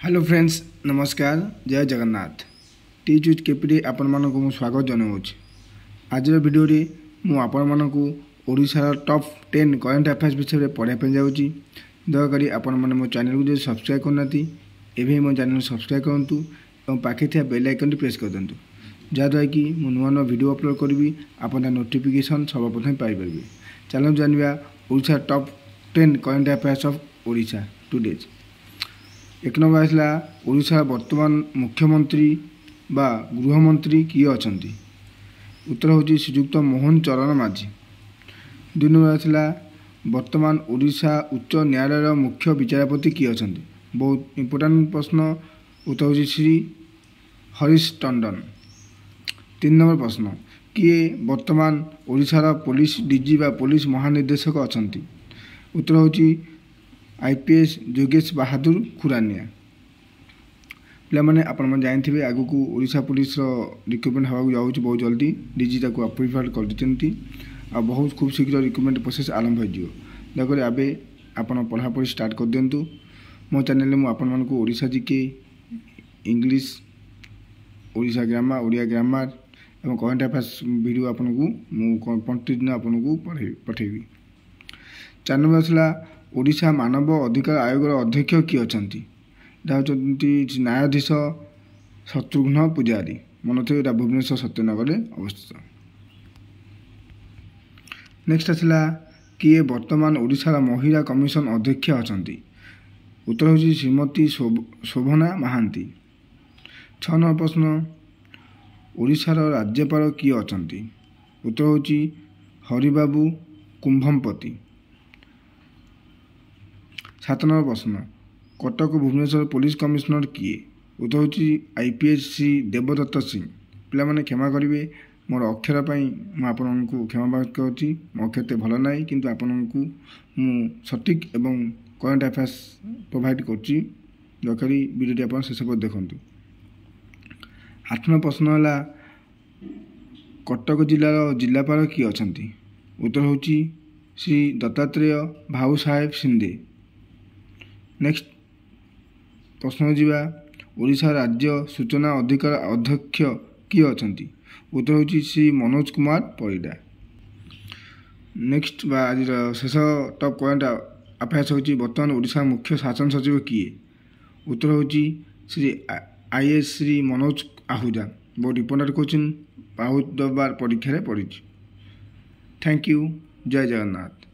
Hello friends नमस्कार जय Jagannath teach with KP आपण मानक स्वागत जनाऊँच। आज वीडियो मु आपण मानक ओडिशार टॉप 10 करंट अफेयर्स विषय में पढ़ाई जाऊँगी। दयाकोरी आपण मैंने मो चैनल को जो सब्सक्राइब करना एवं मो चैनल सब्सक्राइब करूँ और पाखे थी बेल आइकन प्रेस कर दिंतु जहाँद्वारा कि मुझे नुआ नुआ वीडियो अपलोड करी आपन नोटिफिकेशन सर्वप्रथम पाइपर। चलो जानवा Odisha top 10 current affairs of Odisha today's. एक नंबर आसला ओडिशा वर्तमान मुख्यमंत्री बा गृहमंत्री किए अछंती। उत्तर होची श्रीयुक्त मोहन चरण माझी। दुई नंबर आसला वर्तमान ओडिशा उच्च न्यायालय मुख्य विचारपति किए अछंती। बहुत इंपोर्टेंट प्रश्न। उत्तर होची श्री हरीश टंडन। तीन नंबर प्रश्न किए वर्तमान ओडिशार पुलिस डीजी बा पुलिस महानिर्देशक अछंती। उत्तर होची आईपीएस जोगेश बहादुर खुरानिया। पे आपण जानते आगु को ओडिशा पुलिस रिक्रुटमेंट हवा जाऊँगी बहुत जल्दी डीजी ताको प्रिफर कर बहुत खूब शीघ्र रिक्रुटमेंट प्रोसेस आरंभ हो। दयाकोरी आबे आपण पढ़ापढ़ी स्टार्ट कर दिंतु। मो चैनल में आपण मानक Odisha GK English Odisha grammar Odia grammar और करंट अफेयर्स वीडियो आपन को प्रतिदिन आपन को पठेबी। 4 नंबर आसला ओडिशा मानव अधिकार आयोग अध्यक्ष किए अछंती। न्यायाधीश शत्रुघ्न पुजारी। मन थे भुवनेश्वर सत्यनगर अवस्थित। नेक्स्ट आसला किए वर्तमान ओडिशार महिला कमिशन अध्यक्ष अछंती। उत्तर होची श्रीमती शोभना महांती। 6 नंबर प्रश्न ओडिशार राज्यपाल किए अछंती। उत्तर होची हरिबाबू कुंभमपति। 7 नंबर प्रश्न कटक भुवनेश्वर पुलिस कमिशनर किए। उत्तर होची आईपीएस श्री देवदत्त सिंह। पिला माने क्षमा करेंगे मोर अक्षर मुझे क्षमा प्राप्त करुँची। मो अक्षर भल ना कि आपण को सटीक एवं करंट अफेयर्स प्रोवाइड करुँची। दरकारी वीडियो आप शेष पर देखूँ। 8 नंबर प्रश्न है कटक जिलार जिलापाल किए अछंती। उत्तर होची श्री दत्तात्रेय भाऊ साहेब सिंधे। नेक्स्ट प्रश्न जीवा ओडिशा राज्य सूचना अधिकार अध्यक्ष किए अछंती। उत्तर होची श्री मनोज कुमार परिडा। नेक्स्ट आज शेष टॉप करंट अफेयर्स होची वर्तमान ओडिशा मुख्य शासन सचिव किए। उत्तर होची श्री आईएएस श्री मनोज आहूजा। बहुत इंपोर्टेंट क्वेश्चन बहुत बार परीक्षा पड़ी। थैंक यू जय जगन्नाथ।